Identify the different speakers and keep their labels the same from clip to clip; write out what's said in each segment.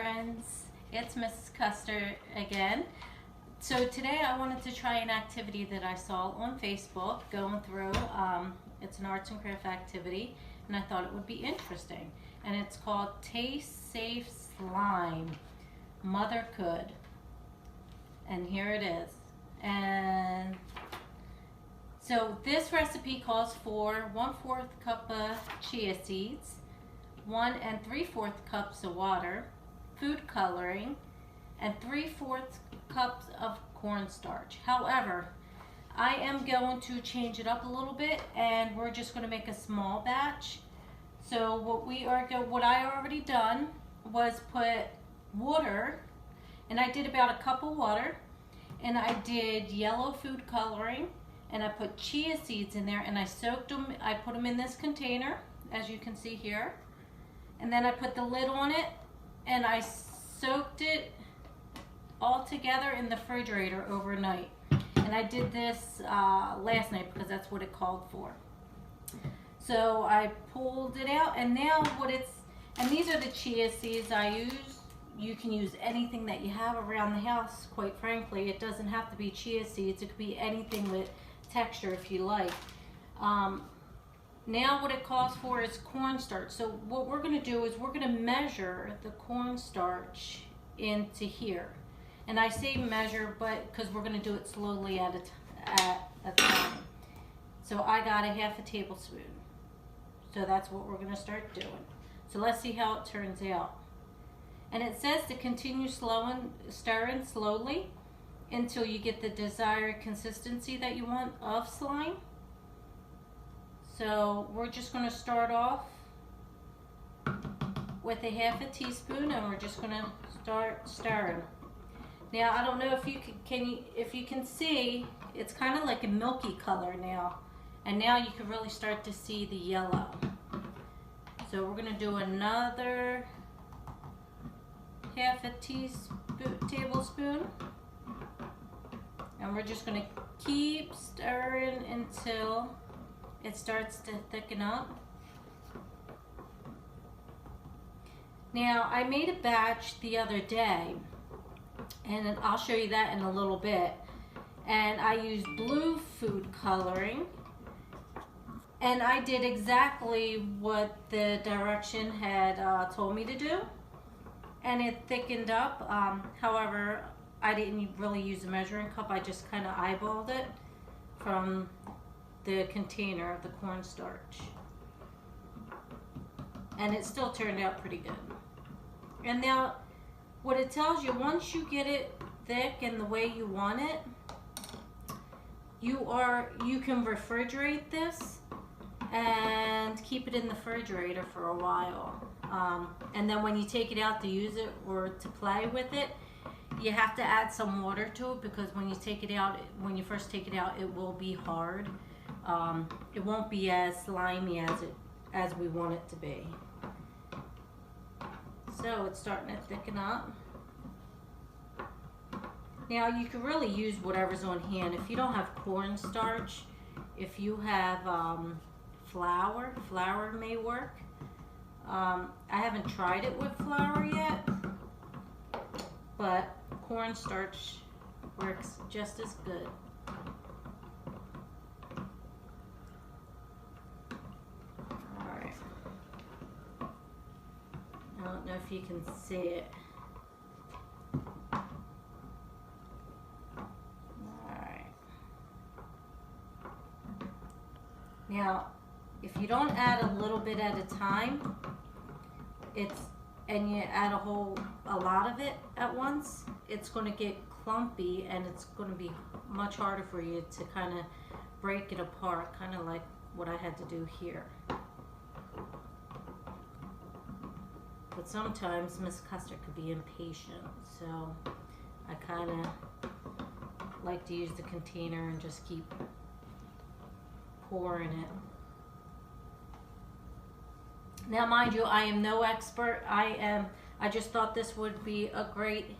Speaker 1: friends, it's Mrs. Custer again. So today I wanted to try an activity that I saw on Facebook going through. It's an arts and craft activity and I thought it would be interesting. And it's called Taste Safe Slime. Mother Could. And here it is. And so this recipe calls for 1/4 cup of chia seeds, 1 3/4 cups of water, food coloring, and 3/4 cups of cornstarch. However, I am going to change it up a little bit and we're just going to make a small batch. So what I already done was put water, and I did about a cup of water, and I did yellow food coloring, and I put chia seeds in there and I soaked them. I put them in this container, as you can see here, and then I put the lid on it and I soaked it all together in the refrigerator overnight. And I did this last night because that's what it called for. So I pulled it out, and now and these are the chia seeds I use. You can use anything that you have around the house, quite frankly. It doesn't have to be chia seeds. It could be anything with texture if you like. Now what it calls for is cornstarch. So what we're going to do is we're going to measure the cornstarch into here. And I say measure, but because we're going to do it slowly at a time. So I got a 1/2 tablespoon. So that's what we're going to start doing. So let's see how it turns out. And it says to continue stirring slowly until you get the desired consistency that you want of slime. So we're just going to start off with a 1/2 teaspoon, and we're just going to start stirring. Now I don't know if you can see, it's kind of like a milky color now, and now you can really start to see the yellow. So we're going to do another 1/2 tablespoon, and we're just going to keep stirring until it starts to thicken up. Now I made a batch the other day, and I'll show you that in a little bit, and I used blue food coloring, and I did exactly what the direction had told me to do, and it thickened up. However, I didn't really use a measuring cup. I just kind of eyeballed it from the container of the cornstarch, and it still turned out pretty good. And now what it tells you, once you get it thick and the way you want it, you can refrigerate this and keep it in the refrigerator for a while. And then when you take it out to use it or to play with it, you have to add some water to it, because when you first take it out, it will be hard. It won't be as slimy as we want it to be. So it's starting to thicken up. Now you can really use whatever's on hand. If you don't have cornstarch, if you have flour may work. I haven't tried it with flour yet, but cornstarch works just as good. Alright. I don't know if you can see it. Alright. Now, if you don't add a little bit at a time, and you add a lot of it at once, it's going to get clumpy, and it's going to be much harder for you to kind of break it apart, kind of like what I had to do here. But sometimes Miss Custer could be impatient, so I kind of like to use the container and just keep pouring it. Now mind you, I am no expert. I just thought this would be a great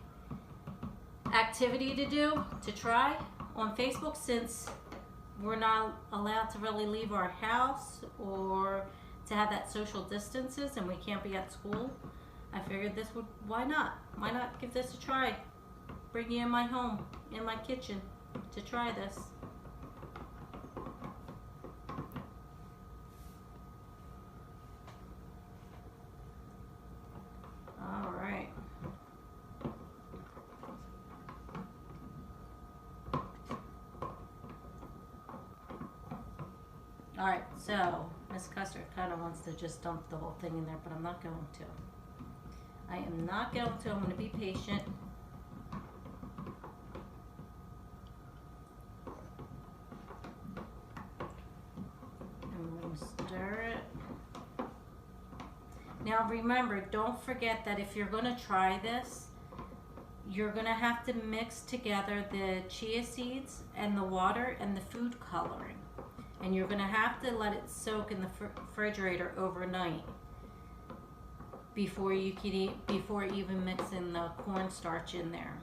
Speaker 1: activity to try on Facebook, since we're not allowed to really leave our house or to have that social distances, and we can't be at school. I figured this would, why not? Why not give this a try? Bring you in my home, in my kitchen, to try this. All right. All right, so Miss Custer kind of wants to just dump the whole thing in there, but I'm not going to. I am not going to. I'm going to be patient. I'm going to stir it. Now remember, don't forget that if you're going to try this, you're going to have to mix together the chia seeds and the water and the food coloring. And you're going to have to let it soak in the refrigerator overnight before you can eat, before even mixing the cornstarch in there.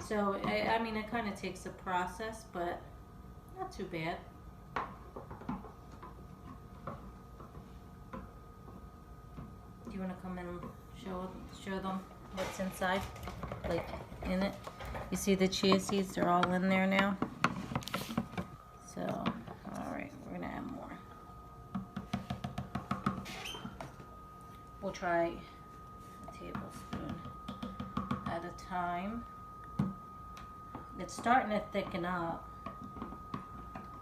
Speaker 1: So I mean, it kind of takes a process, but not too bad. Do you want to come in and show them what's inside, like in it? You see the chia seeds? They're all in there now. So, all right, we're gonna add more. We'll try a tablespoon at a time. It's starting to thicken up,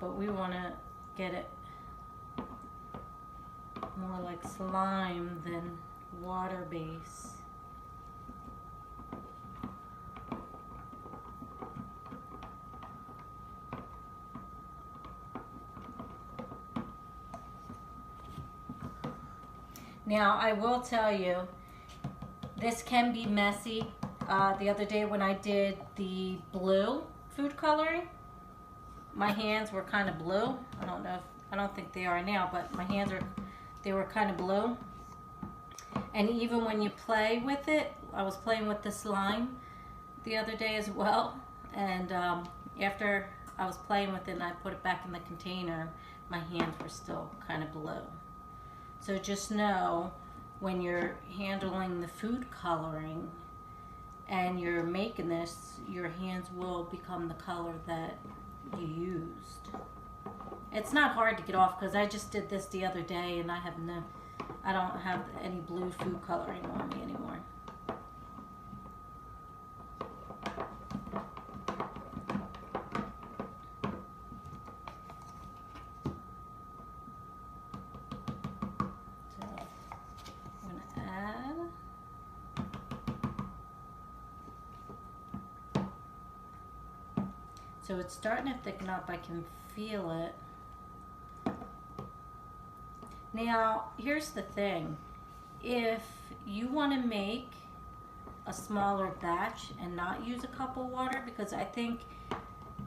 Speaker 1: but we want to get it more like slime than water base. Now, I will tell you, this can be messy. The other day when I did the blue food coloring, my hands were kind of blue. I don't think they are now, but my hands they were kind of blue. And even when you play with it, I was playing with the slime the other day as well. And after I was playing with it and I put it back in the container, my hands were still kind of blue. So just know when you're handling the food coloring and you're making this, your hands will become the color that you used. It's not hard to get off because I just did this the other day and I don't have any blue food coloring on me anymore. So it's starting to thicken up. I can feel it. Now, here's the thing. If you want to make a smaller batch and not use a cup of water, because I think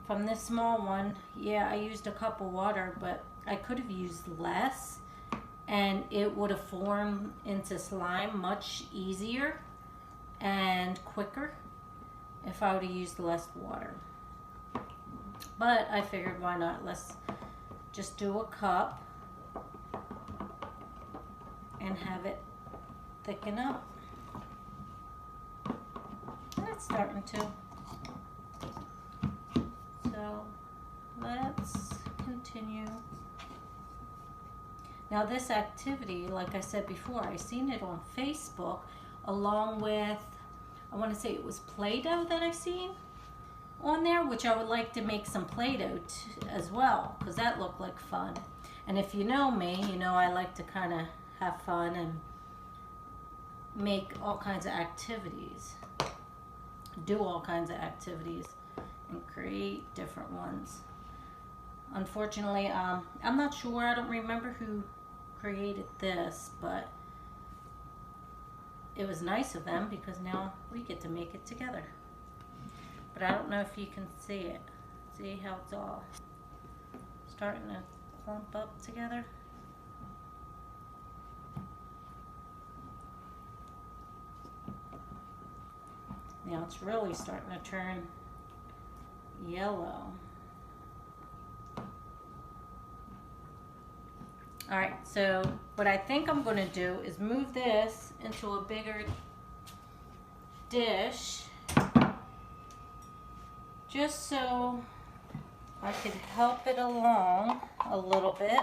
Speaker 1: from this small one, yeah, I used a cup of water, but I could have used less and it would have formed into slime much easier and quicker if I would have used less water. But I figured, why not? Let's just do a cup and have it thicken up. And it's starting to. So let's continue. Now this activity, like I said before, I seen it on Facebook along with, I want to say it was Play-Doh that I seen on there, which I would like to make some Play-Doh as well, because that looked like fun. And if you know me, you know I like to kind of have fun and make all kinds of activities, do all kinds of activities, and create different ones. Unfortunately, I'm not sure, I don't remember who created this, but it was nice of them because now we get to make it together. But I don't know if you can see it. See how it's all starting to clump up together? Now it's really starting to turn yellow. All right, so what I think I'm going to do is move this into a bigger dish just so I could help it along a little bit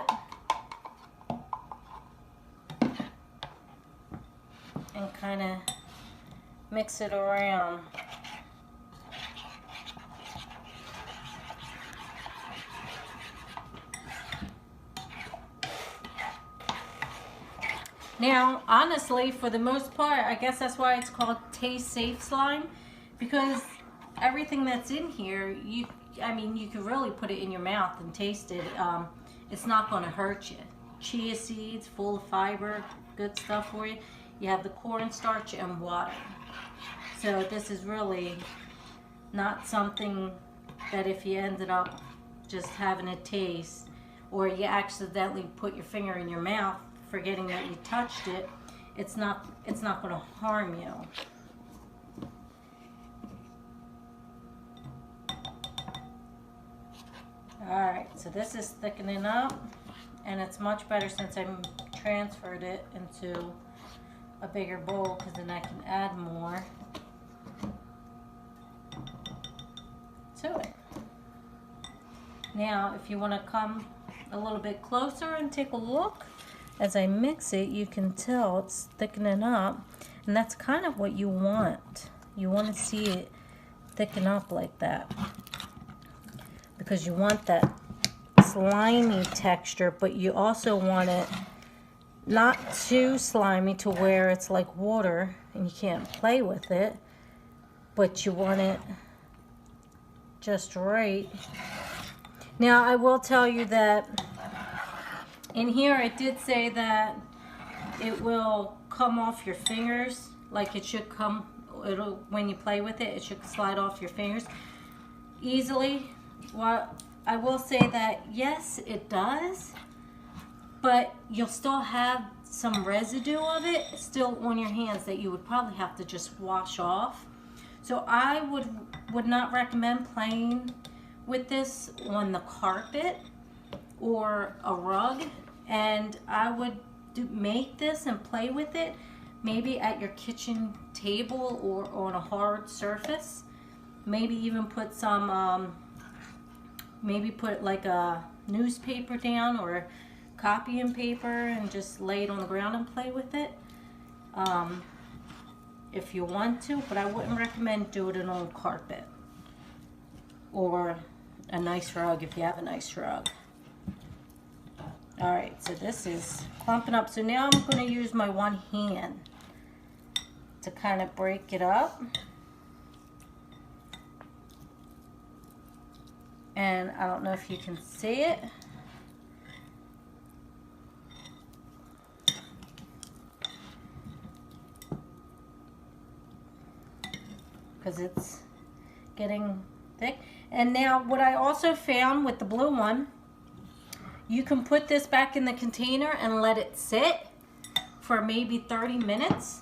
Speaker 1: and kind of mix it around. Now, honestly, for the most part, I guess that's why it's called taste safe slime, because everything that's in here, I mean, you could really put it in your mouth and taste it. It's not going to hurt you. Chia seeds, full of fiber, good stuff for you. You have the cornstarch and water. So this is really not something that if you ended up just having a taste, or you accidentally put your finger in your mouth, forgetting that you touched it, it's not going to harm you. Alright, so this is thickening up, and it's much better since I transferred it into a bigger bowl, because then I can add more to it. Now, if you want to come a little bit closer and take a look, as I mix it, you can tell it's thickening up, and that's kind of what you want. You want to see it thicken up like that, because you want that slimy texture, but you also want it not too slimy to where it's like water and you can't play with it, but you want it just right. Now, I will tell you that in here it did say that it will come off your fingers, like it should come, when you play with it, it should slide off your fingers easily. Well, I will say that yes, it does, but you'll still have some residue of it still on your hands that you would probably have to just wash off. So I would not recommend playing with this on the carpet or a rug, and I would make this and play with it maybe at your kitchen table or on a hard surface. Maybe even put some maybe put like a newspaper down or copying paper and just lay it on the ground and play with it if you want to, but I wouldn't recommend doing it on carpet or a nice rug if you have a nice rug. Alright, so this is clumping up. So now I'm going to use my one hand to kind of break it up. And I don't know if you can see it. Because it's getting thick. And now what I also found with the blue one, you can put this back in the container and let it sit for maybe 30 minutes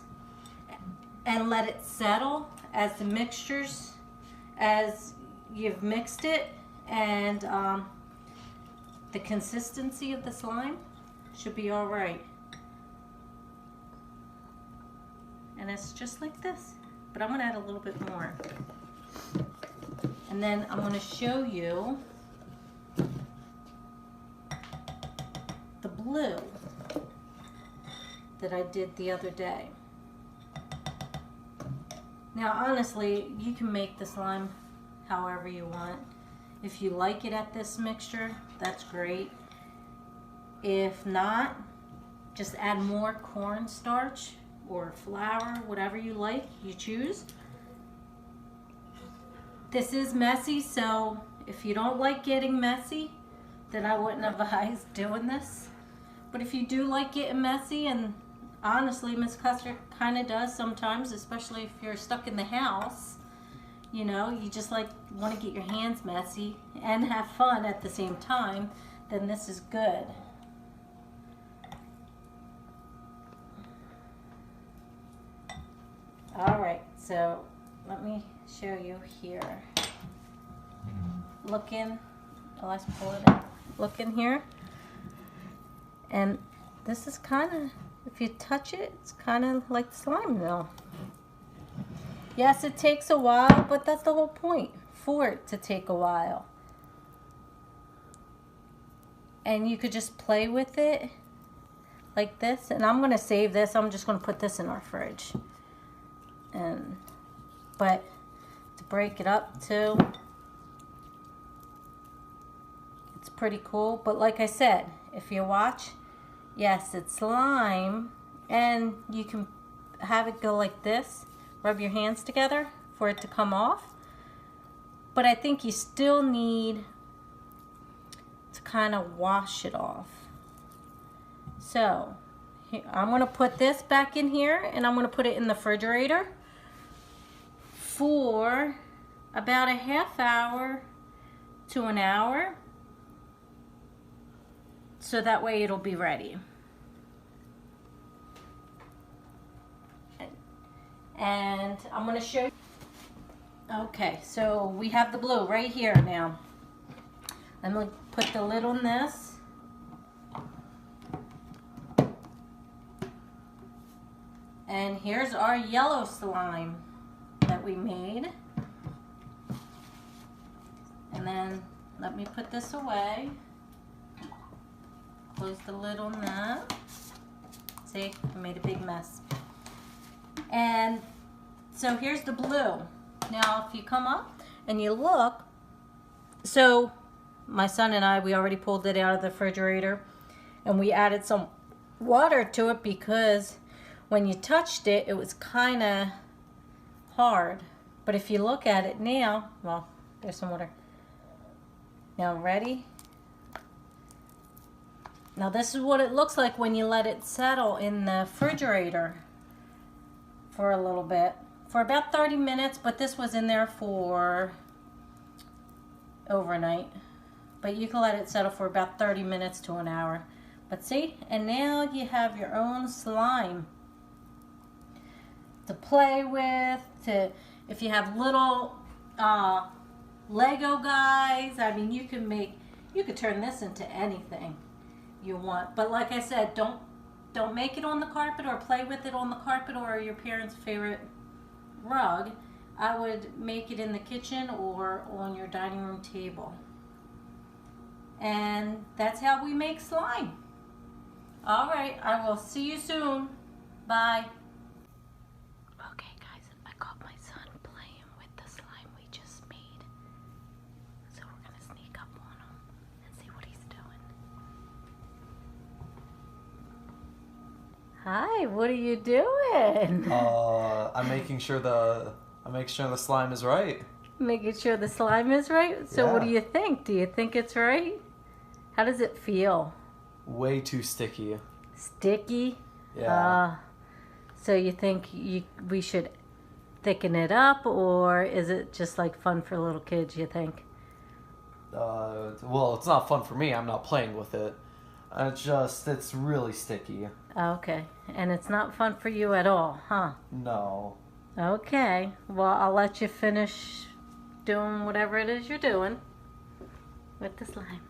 Speaker 1: and let it settle as the mixtures, as you've mixed it, and the consistency of the slime should be all right. And it's just like this, but I'm going to add a little bit more. And then I'm going to show you the blue that I did the other day. Now honestly, you can make the slime however you want. If you like it at this mixture, that's great. If not, just add more cornstarch or flour, whatever you like, you choose. This is messy, so if you don't like getting messy, then I wouldn't advise doing this. But if you do like getting messy, and honestly, Miss Custer kind of does sometimes, especially if you're stuck in the house, you know, you just like want to get your hands messy and have fun at the same time, then this is good. Alright, so let me show you here. Look in, oh, let's pull it in. Look in here. And this is kind of, if you touch it, it's kind of like slime though. Yes, it takes a while, but that's the whole point, for it to take a while. And you could just play with it like this. And I'm going to save this. I'm just going to put this in our fridge. But to break it up too, it's pretty cool. But like I said, if you watch, yes, it's slime, and you can have it go like this, rub your hands together for it to come off. But I think you still need to kind of wash it off. So I'm going to put this back in here, and I'm going to put it in the refrigerator for about a half hour to an hour, so that way it'll be ready. And I'm going to show you. Okay, so we have the glue right here now. I'm going to put the lid on this. And here's our yellow slime that we made. And then let me put this away. Close the lid on that. See, I made a big mess. And so here's the blue. Now if you come up and you look, so my son and I, we already pulled it out of the refrigerator, and we added some water to it because when you touched it, it was kind of hard. But if you look at it now, well, there's some water. Now ready? Now this is what it looks like when you let it settle in the refrigerator for a little bit. For about 30 minutes, but this was in there for overnight. But you can let it settle for about 30 minutes to an hour. But see, and now you have your own slime to play with, if you have little Lego guys. I mean, you could turn this into anything you want. But like I said, don't make it on the carpet or play with it on the carpet or your parents' favorite rug. I would make it in the kitchen or on your dining room table. And that's how we make slime. All right, I will see you soon. Bye. Okay guys, I caught my son playing with the slime we just made. So we're gonna sneak up on him and see what he's doing. Hi, what are you doing?
Speaker 2: I'm making sure the slime is right.
Speaker 1: Making sure the slime is right? So
Speaker 2: Yeah.
Speaker 1: What do you think? Do you think it's right? How does it feel?
Speaker 2: Way too sticky.
Speaker 1: Sticky?
Speaker 2: Yeah.
Speaker 1: So you think we should thicken it up, or is it just like fun for little kids, you think?
Speaker 2: Well, it's not fun for me. I'm not playing with it. It's really sticky.
Speaker 1: Okay. And it's not fun for you at all, huh?
Speaker 2: No.
Speaker 1: Okay. Well, I'll let you finish doing whatever it is you're doing with the slime.